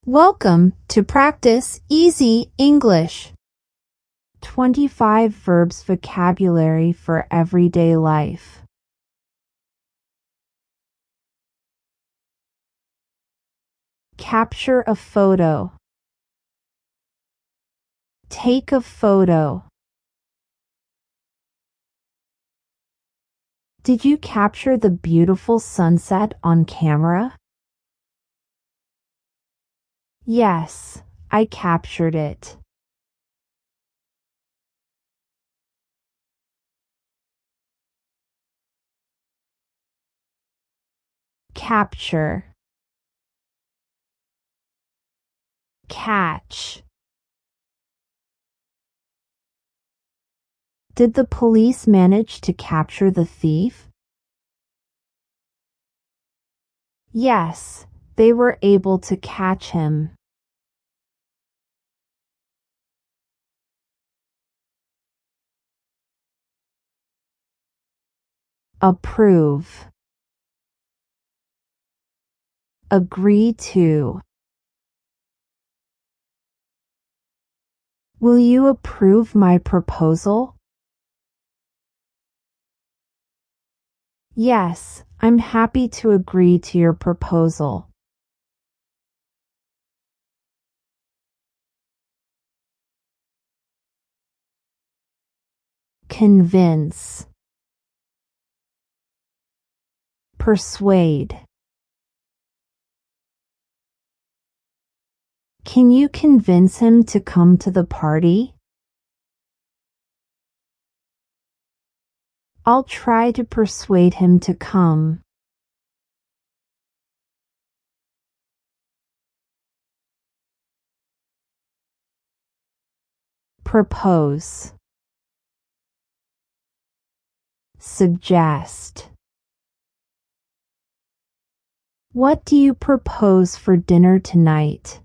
Welcome to Practice Easy English. 25 verbs vocabulary for everyday life. Capture a photo. Take a photo. Did you capture the beautiful sunset on camera? Yes, I captured it. Capture. Catch. Did the police manage to capture the thief? Yes, they were able to catch him. Approve. Agree to. Will you approve my proposal? Yes, I'm happy to agree to your proposal. Convince. Persuade. Can you convince him to come to the party? I'll try to persuade him to come. Propose. Suggest. What do you propose for dinner tonight?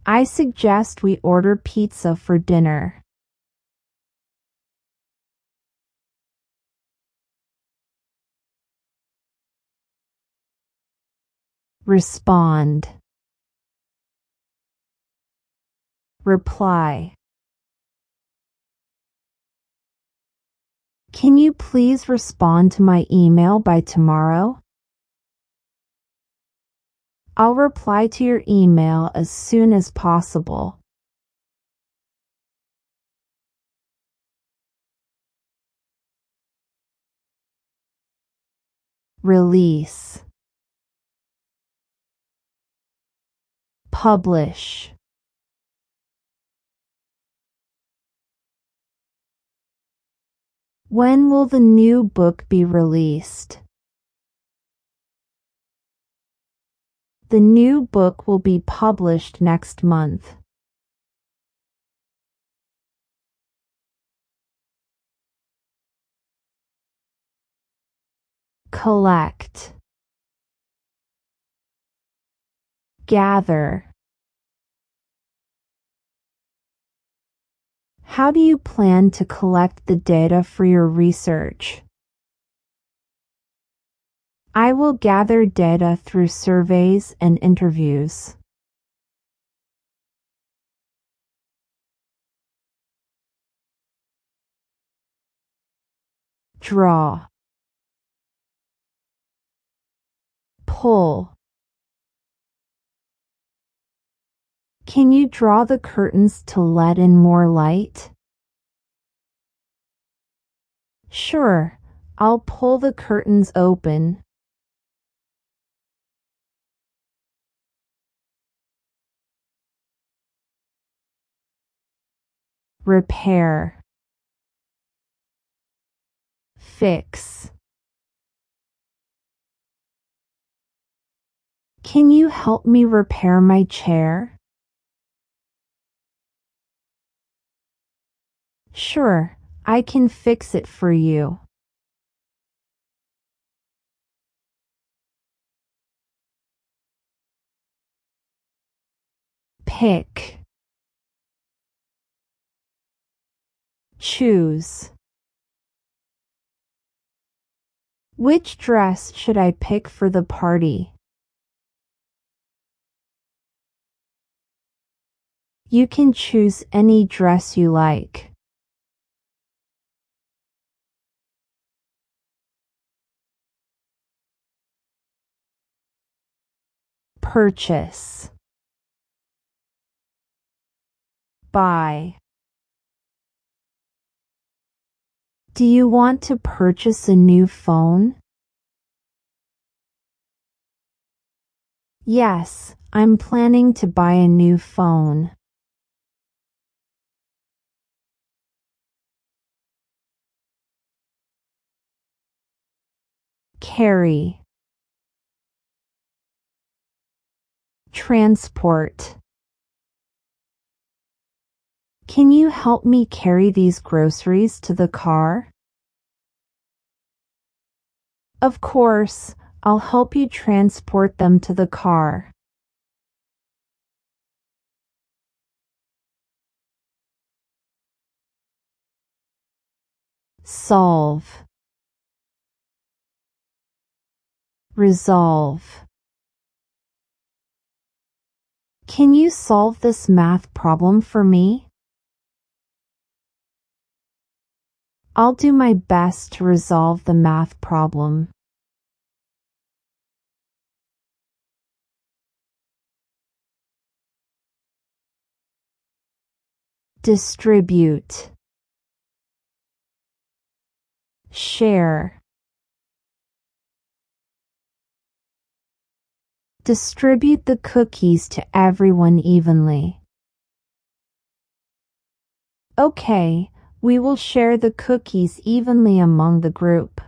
I suggest we order pizza for dinner. Respond. Reply. Can you please respond to my email by tomorrow? I'll reply to your email as soon as possible. Release. Publish. When will the new book be released? The new book will be published next month. Collect. Gather. How do you plan to collect the data for your research? I will gather data through surveys and interviews. Draw. Pull. Can you draw the curtains to let in more light? Sure, I'll pull the curtains open. Repair. Fix. Can you help me repair my chair? Sure, I can fix it for you. Pick. Choose. Which dress should I pick for the party? You can choose any dress you like. Purchase. Buy. Do you want to purchase a new phone? Yes, I'm planning to buy a new phone. Carry. Transport. Can you help me carry these groceries to the car? Of course, I'll help you transport them to the car. Solve. Resolve. Can you solve this math problem for me? I'll do my best to resolve the math problem. Distribute. Share. Distribute the cookies to everyone evenly. Okay, we will share the cookies evenly among the group.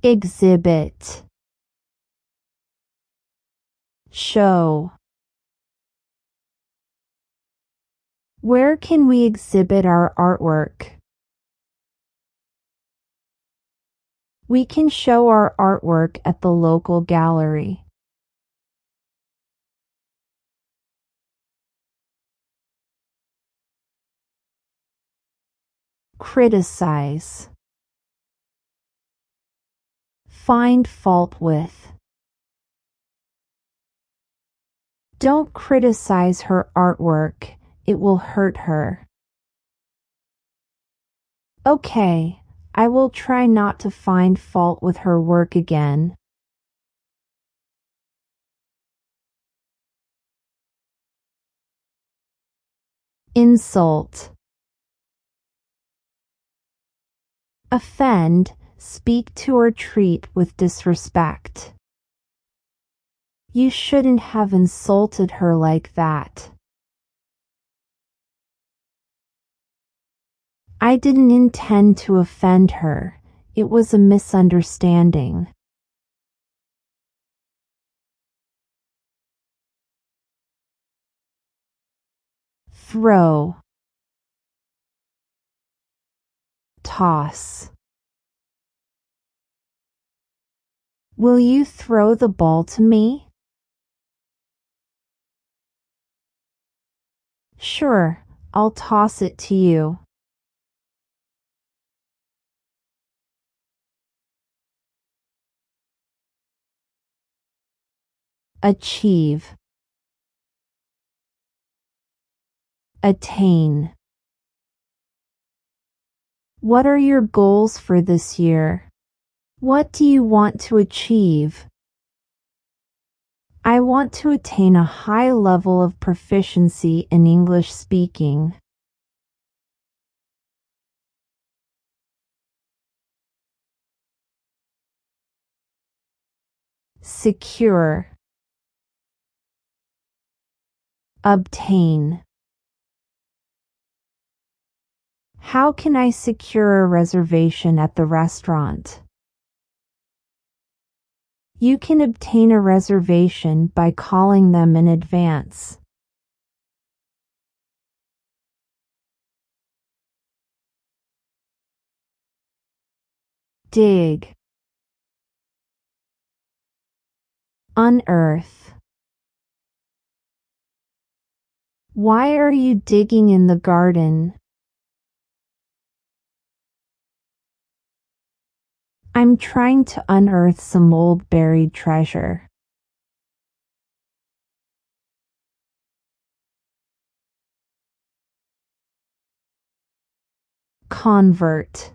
Exhibit. Show. Where can we exhibit our artwork? We can show our artwork at the local gallery. Criticize. Find fault with. Don't criticize her artwork, it will hurt her. Okay, I will try not to find fault with her work again. Insult. Offend, speak to or treat with disrespect. You shouldn't have insulted her like that. I didn't intend to offend her. It was a misunderstanding. Throw. Toss. Will you throw the ball to me? Sure, I'll toss it to you. Achieve. Attain. What are your goals for this year? What do you want to achieve? I want to attain a high level of proficiency in English speaking. Secure. Obtain. How can I secure a reservation at the restaurant? You can obtain a reservation by calling them in advance. Dig. Unearth. Why are you digging in the garden? I'm trying to unearth some old buried treasure. Convert.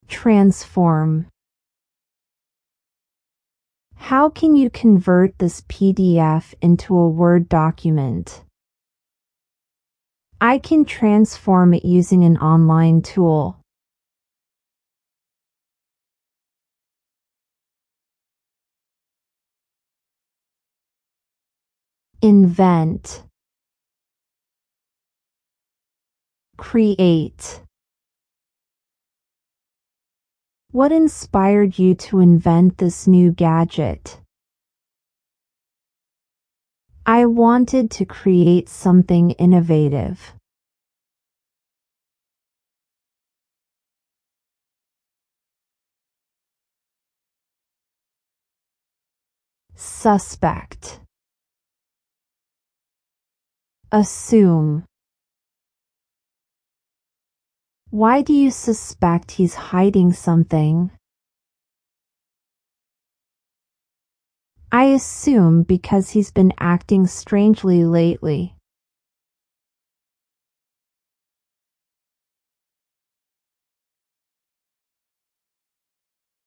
Transform. How can you convert this PDF into a Word document? I can transform it using an online tool. Invent. Create. What inspired you to invent this new gadget? I wanted to create something innovative. Suspect. Assume. Why do you suspect he's hiding something? I assume because he's been acting strangely lately.